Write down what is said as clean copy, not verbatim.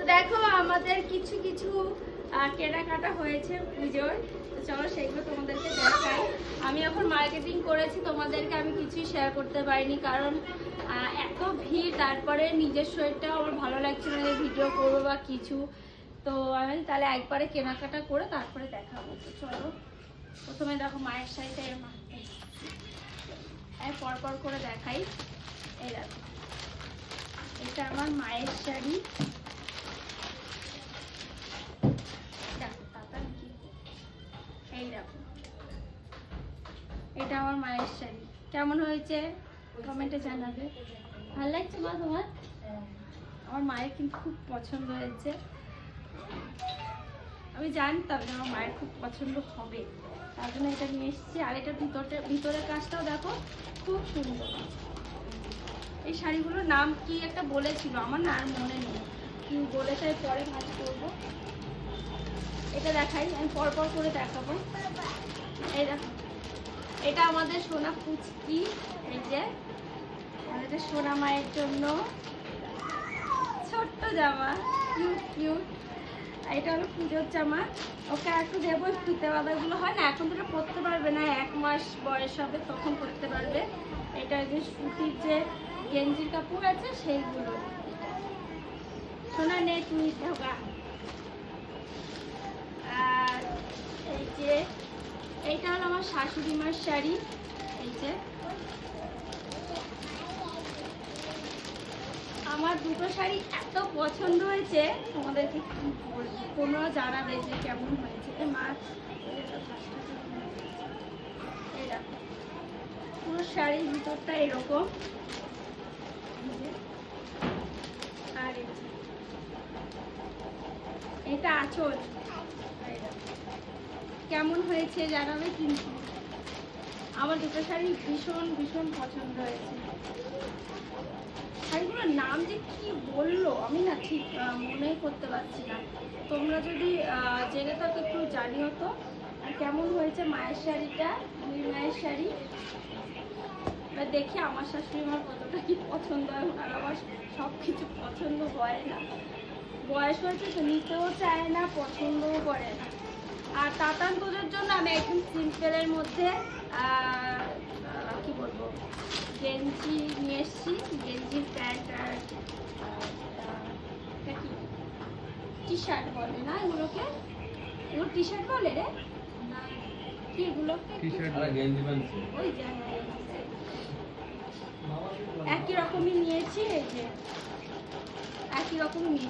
দেখো আমাদের কিছু কিছু কেনাকাটা হয়েছে পুজোর, তো চলো সেগুলো তোমাদেরকে দেখাই। আমি এখন মার্কেটিং করেছি, তোমাদেরকে আমি কিছুই শেয়ার করতে পারিনি কারণ এত ভিড়, তারপরে নিজের শরীরটাও আমার ভালো লাগছিল না যে ভিডিও করবো বা কিছু। তো আমি তাহলে একবারে কেনাকাটা করে তারপরে দেখাবো। তো চলো প্রথমে দেখো মায়ের শাড়িটা পরপর করে দেখাই। এই দেখো, এটা আমার মায়ের শাড়ি। এই দেখো, এটা আমার মায়ের শাড়ি। কেমন হয়েছে কমেন্টে জানাবে। ভালো লাগছে মা তোমার? আমার মায়ের কিন্তু খুব পছন্দ হয়েছে, আমি জানতাম যে আমার মায়ের খুব পছন্দ হবে, তার জন্য এটা নিয়ে এসেছি। আর এটার ভিতরের কাজটাও দেখো খুব সুন্দর। এই শাড়িগুলোর নাম কি একটা বলেছিল, আমার না আর মনে নেই কি বলেছে, পরে ভাজ করবো। এটা দেখাই, আমি পরপর করে দেখাবো। এই দেখো, এটা আমাদের সোনা পুচকি, এই যে আমাদের সোনা মায়ের জন্য ছোট্ট জামা, কিউট কিউট। এটা হলো পুজোর জামা, ওকে একটু দেবো। ফিতে বাঁধাগুলো হয় না, এখন তো পরতে পারবে না, 1 মাস বয়স হবে তখন পরতে পারবে। এটা যে সুতির যে গেঞ্জির কাপড় আছে সেইগুলো। সোনা নে তুই ঢোকা। আর এই যে এইটা হলো আমার শাশুড়ি মার শাড়ি। এই যে আমার দুটো শাড়ি এত পছন্দ হয়েছে, তোমাদেরকে কি বলবো, তোমরা জানাবে যে কেমন হয়েছে। মাছ পুরো শাড়ির ভিতরটা এরকম, আর এটা আঁচল। কেমন হয়েছে জানাবে কিন্তু। আমার দুটো শাড়ি ভীষণ ভীষণ পছন্দ হয়েছে। শাড়িগুলোর নাম যে কি বললো আমি না ঠিক মনেই করতে পারছি না, তোমরা যদি জেনে থাকো একটু জানিও তো। আর কেমন হয়েছে মায়ের শাড়িটা, দুই মায়ের শাড়ি। এবার দেখি আমার শাশুড়ি মার কতটা কি পছন্দ হয়, ওনার আবার সব কিছু পছন্দ হয় না, বয়স হয়েছে তো নিতেও চায় না, পছন্দও করে না। আর তাতান পুজোর জন্য আমি একদম সিম্পলের মধ্যে কি বলবো গেঞ্জি নিয়ে এসেছি, গেঞ্জির প্যান্ট আর টি শার্ট বলে না এগুলোকে, এগুলো টি শার্ট বলে রে কি এগুলোকে, ওই একই রকমই নিয়েছি। এই যে একই রকমই নিয়েছি।